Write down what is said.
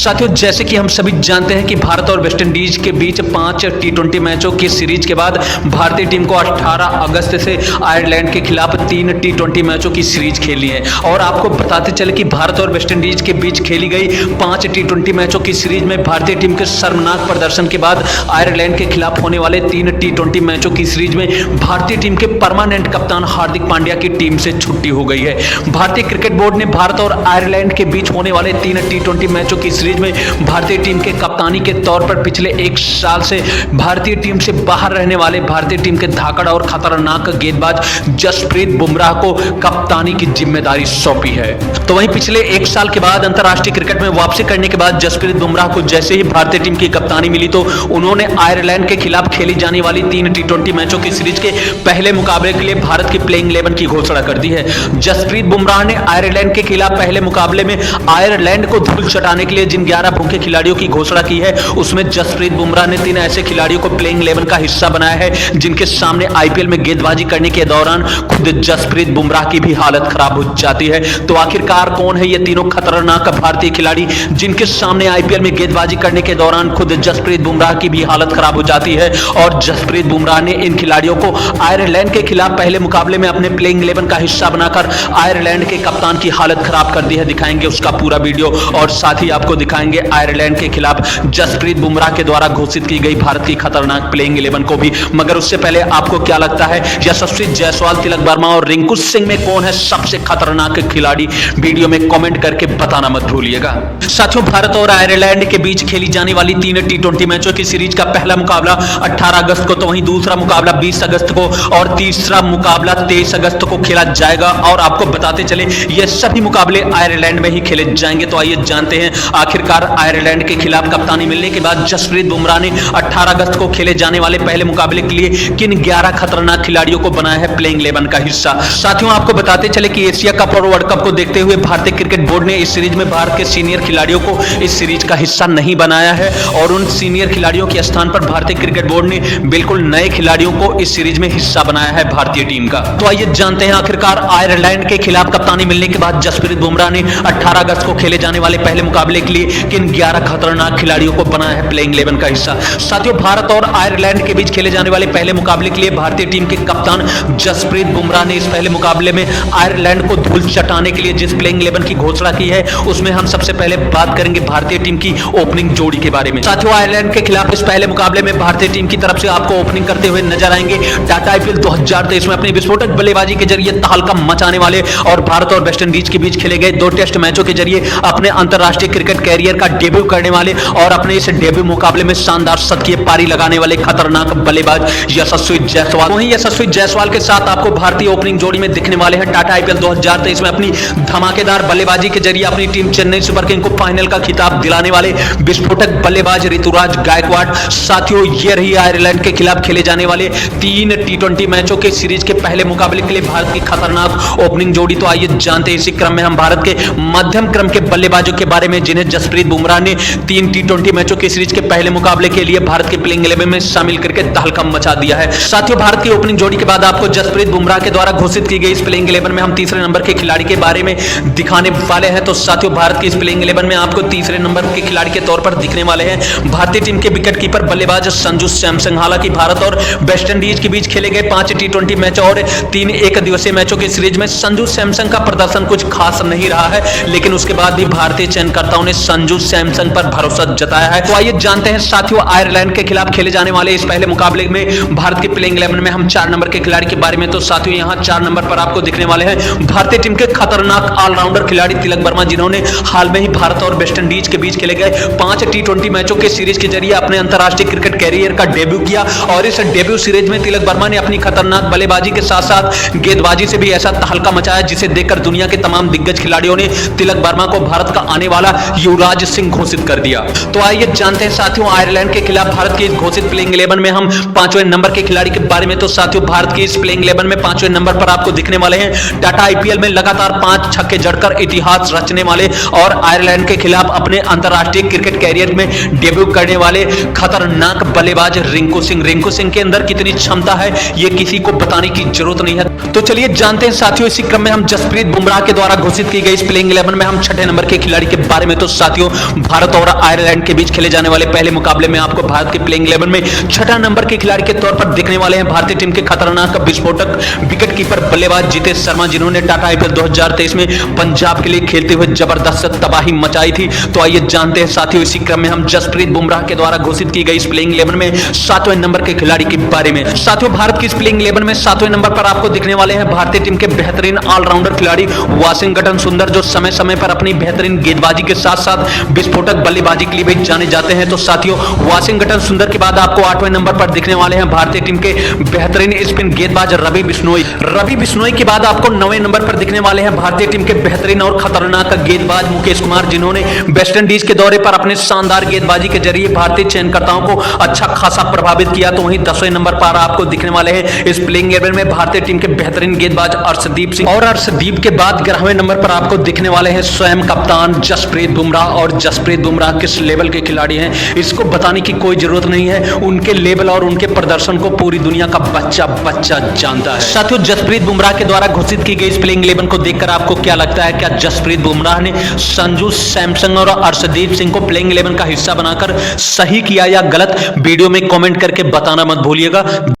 साथियों, जैसे कि हम सभी जानते हैं कि भारत और वेस्ट इंडीज के बीच 5 टी20 मैचों की सीरीज के बाद भारतीय टीम को 18 अगस्त से आयरलैंड के खिलाफ 3 टी20 मैचों की सीरीज खेलनी है। और आपको बताते चले कि भारत और वेस्ट इंडीज के बीच खेली गई 5 टी20 मैचों की सीरीज में भारतीय टीम के शर्मनाक प्रदर्शन के बाद आयरलैंड के खिलाफ होने वाले 3 टी20 मैचों की सीरीज में भारतीय टीम के परमानेंट कप्तान हार्दिक पांड्या की टीम से छुट्टी हो गई है। भारतीय क्रिकेट बोर्ड ने भारत और आयरलैंड के बीच होने वाले 3 टी20 मैचों की सीरीज में भारतीय टीम के कप्तानी के तौर पर पिछले 1 साल से भारतीय टीम से बाहर रहने वाले भारतीय टीम के धाकड़ और खतरनाक गेंदबाज जसप्रीत बुमराह को कप्तानी की जिम्मेदारी सौंपी है। तो वहीं पिछले 1 साल के बाद अंतर्राष्ट्रीय क्रिकेट में वापसी करने के बाद जसप्रीत बुमराह को जैसे ही भारतीय टीम की कप्तानी मिली तो उन्होंने आयरलैंड के खिलाफ खेली जाने वाली 3 टी20 मैचों की सीरीज के पहले मुकाबले के लिए भारत की प्लेइंग 11 की घोषणा कर दी है। जसप्रीत बुमराह ने आयरलैंड के खिलाफ पहले मुकाबले में आयरलैंड को धूल चटाने के लिए जिन 11 भूखे खिलाड़ियों की घोषणा की है उसमें जसप्रीत बुमराह ने 3 ऐसे खिलाड़ियों को प्लेइंग 11 का हिस्सा बनाया है जिनके सामने आईपीएल में गेंदबाजी करने के दौरान खुद जसप्रीत बुमराह की भी हालत खराब हो जाती है। तो आखिरकार कौन है ये तीनों खतरनाक भारतीय खिलाड़ी जिनके सामने आईपीएल में गेंदबाजी करने के दौरान खुद जसप्रीत बुमराह की भी हालत खराब हो जाती है और जसप्रीत बुमराह ने इन खिलाड़ियों को आयरलैंड के खिलाफ पहले मुकाबले में अपने प्लेइंग 11 का हिस्सा बनाकर आयरलैंड के कप्तान की हालत खराब कर दी है। दिखाएंगे उसका पूरा वीडियो और साथ ही आपको दिखाएंगे आयरलैंड के खिलाफ जसप्रीत बुमराह के द्वारा घोषित की गई भारत की खतरनाक प्लेइंग 11 को भी। मगर उससे पहले आपको क्या लगता है यशस्वी जायसवाल, तिलक वर्मा और रिंकू सिंह में कौन है सबसे खतरनाक खिलाड़ी? वीडियो में कमेंट करके बताना मत भूलिएगा। साथियों, भारत और आयरलैंड के बीच खेली जाने वाली 3 टी20 मैचों की सीरीज का पहला मुकाबला 18 अगस्त को, तो वहीं दूसरा मुकाबला 20 अगस्त को और तीसरा मुकाबला 23 अगस्त को खेला जाएगा। और आपको बताते चले ये सभी मुकाबले आयरलैंड में ही खेले जाएंगे। तो आइए जानते हैं आखिरकार आयरलैंड के खिलाफ कप्तानी मिलने के बाद जसप्रीत बुमराह ने 18 अगस्त को खेले जाने वाले पहले मुकाबले के लिए किन 11 खतरनाक खिलाड़ियों को बनाया है प्लेइंग 11 का हिस्सा। साथियों, आपको बताते चले कि एशिया कप और वर्ल्ड कप को देखते हुए भारतीय क्रिकेट बोर्ड ने इस सीरीज में भारत के सीनियर खिलाड़ियों को इस सीरीज का हिस्सा नहीं बनाया है और उन सीनियर खिलाड़ियों के स्थान पर भारतीय क्रिकेट बोर्ड ने बिल्कुल नए खिलाड़ियों को इस सीरीज में हिस्सा बनाया है भारतीय टीम का। तो आइए जानते हैं आखिरकार आयरलैंड के खिलाफ कप्तानी मिलने के बाद जसप्रीत बुमराह ने 18 अगस्त को खेले जाने वाले पहले मुकाबले के लिए किन 11 खतरनाक खिलाड़ियों को बनाया है प्लेइंग 11 का हिस्सा। साथियों, भारत और आयरलैंड के बीच खेले जाने वाले पहले मुकाबले के लिए भारतीय टीम के कप्तान जसप्रीत बुमराह ने इस पहले मुकाबले में आयरलैंड को धूल चटाने के लिए जिस प्लेइंग 11 की घोषणा की है उसमें हम सबसे पहले बात करेंगे भारतीय टीम की ओपनिंग जोड़ी के बारे में। साथियों, आयरलैंड के खिलाफ इस पहले मुकाबले में भारतीय टीम की तरफ से आपको ओपनिंग करते हुए नजर आएंगे टाटा आईपीएल 2023 में अपनी विस्फोटक बल्लेबाजी के जरिए तहलका मचाने वाले और भारत और वेस्ट इंडीज के बीच खेले गए 2 टेस्ट मैचों के जरिए अपने अंतरराष्ट्रीय क्रिकेट कैरियर का डेब्यू करने वाले और अपने इस डेब्यू मुकाबले में शानदार शतकीय पारी लगाने वाले खतरनाक बल्लेबाज यशस्वी जायसवाल। वहीं यशस्वी जायसवाल के साथ आपको भारतीय ओपनिंग जोड़ी में दिखने वाले हैं टाटा आईपीएल 2023 में अपनी धमाकेदार बल्लेबाजी के जरिए अपनी टीम चेन्नई सुपर किंग को फाइनल का खिताब दिलाने वाले विस्फोटक बल्लेबाज ऋतुराज गायकवाड़। साथियों, ये रही आयरलैंड के खिलाफ खेले जाने वाले 3 टी20 मैचों के सीरीज के पहले मुकाबले के लिए भारत की खतरनाक ओपनिंग जोड़ी। तो आइए जानते हैं इसी क्रम में हम भारत के मध्यम क्रम के बल्लेबाजों के बारे में जिन्हें जसप्रीत बुमराह ने 3 टी20 मैचों की सीरीज के पहले मुकाबले के लिए भारत के प्लेइंग 11 में शामिल करके तहलका मचा दिया है। साथियों, भारत की ओपनिंग जोड़ी के बाद आपको जसप्रीत बुमराह के द्वारा घोषित की गई इस प्लेइंग 11 में हम तीसरे नंबर के खिलाड़ी के बारे में दिखाने वाले हैं। तो साथियों, भारत की इस प्लेइंग 11 में आपको तीसरे नंबर के खिलाड़ी के तौर पर दिखने वाले हैं भारतीय टीम के विकेट कीपर बल्लेबाज संजू सैमसन। हालांकि भारत और वेस्ट इंडीज के बीच खेले गए 5 टी20 मैच और 3 एक दिवसीय मैचों की सीरीज में संजू सैमसन का प्रदर्शन कुछ खास नहीं रहा है, लेकिन उसके बाद भी भारतीय चयनकर्ताओं ने संजू सैमसन पर भरोसा जताया है। तो आइए जानते हैं साथियों आयरलैंड के खिलाफ खेले जाने वाले इस पहले मुकाबले में भारत के प्लेइंग 11 में हम 4 नंबर के खिलाड़ी के बारे में। तो साथियों, यहां 4 नंबर पर आपको दिखने वाले हैं भारतीय टीम के खतरनाक ऑलराउंडर खिलाड़ी तिलक वर्मा, जिन्होंने हाल में ही भारत और वेस्ट इंडीज के बीच खेले गए 5 टी20 मैचों के सीरीज के जरिए अपने अंतरराष्ट्रीय क्रिकेट कैरियर का डेब्यू किया और इस डेब्यू सीरीज में तिलक वर्मा ने अपनी खतरनाक बल्लेबाजी के साथ साथ गेंदबाजी से भी ऐसा तहलका मचाया जिसे देखकर दुनिया के तमाम दिग्गज खिलाड़ियों ने तिलक वर्मा को भारत का आने वाला युवराज सिंह घोषित कर दिया। तो आइए जानते हैं साथियों आयरलैंड के खिलाफ भारत की इस घोषित प्लेइंग 11 में हम 5वें नंबर के खिलाड़ी के बारे में। तो साथियों, भारत की इस प्लेइंग 11 में 5वें नंबर पर आपको दिखने वाले हैं टाटा आईपीएल में लगातार 5 छक्के जड़कर इतिहास रचने वाले और आयरलैंड के खिलाफ अपने अंतरराष्ट्रीय क्रिकेट कैरियर में डेब्यू करने वाले खतरनाक बल्लेबाज रिंकू सिंह। रिंकू सिंह के अंदर कितनी क्षमता है ये किसी को बताने की जरूरत नहीं है। तो चलिए जानते हैं साथियों इसी क्रम में हम जसप्रीत बुमराह के द्वारा घोषित की गई इस प्लेइंग 11 में हम 6ठे नंबर के खिलाड़ी के बारे में। तो साथियों साथियों भारत और आयरलैंड के बीच खेले जाने वाले पहले मुकाबले में आपको भारत के प्लेइंग 11 में छठा नंबर के खिलाड़ी के तौर पर दिखने वाले हैं भारतीय टीम के खतरनाक विस्फोटक विकेटकीपर बल्लेबाज जितेश शर्मा, जिन्होंने टाटा आईपीएल 2023 में पंजाब के लिए खेलते हुए जबरदस्त तबाही मचाई थी। तो आइए जानते हैं साथियों इसी क्रम में हम जसप्रीत बुमराह के द्वारा घोषित की गई इस प्लेइंग 11 में 7वें नंबर के खिलाड़ी के बारे में। साथियों भारत की इस प्लेइंग 11 में 7वें नंबर पर आपको दिखने वाले हैं भारतीय टीम के बेहतरीन ऑलराउंडर खिलाड़ी वाशिंगटन सुंदर, जो समय समय पर अपनी बेहतरीन गेंदबाजी के साथ साथ विस्फोटक बल्लेबाजी के लिए भी जाने जाते हैं। तो साथियों वाशिंगटन सुंदर के बाद आपको 8वें नंबर पर दिखने वाले हैं भारतीय टीम के बेहतरीन स्पिन गेंदबाज रवि बिश्नोई के बाद आपको 9वें नंबर पर दिखने वाले हैं भारतीय टीम के बेहतरीन और खतरनाक गेंदबाज मुकेश कुमार, जिन्होंने वेस्ट इंडीज के दौरे पर अपने शानदार गेंदबाजी के जरिए भारतीय चयनकर्ताओं को अच्छा खासा प्रभावित किया। तो वहीं 10वें नंबर पर आपको दिखने वाले हैं इस प्लेइंग 11 में भारतीय टीम के बेहतरीन गेंदबाज अर्शदीप सिंह, और अर्शदीप के बाद 11वें नंबर पर आपको दिखने वाले हैं स्वयं कप्तान जसप्रीत बुमराह। और जसप्रीत बुमराह किस लेवल के खिलाड़ी हैं इसको बताने की कोई जरूरत नहीं है, उनके लेवल और उनके प्रदर्शन को पूरी दुनिया का बच्चा जानता है। साथियों जसप्रीत बुमराह के द्वारा घोषित की गई इस प्लेइंग 11 को देखकर आपको क्या लगता है? क्या जसप्रीत बुमराह ने संजू सैमसन और अर्शदीप सिंह को प्लेइंग 11 का हिस्सा बनाकर सही किया या गलत? वीडियो में कमेंट करके बताना मत भूलिएगा।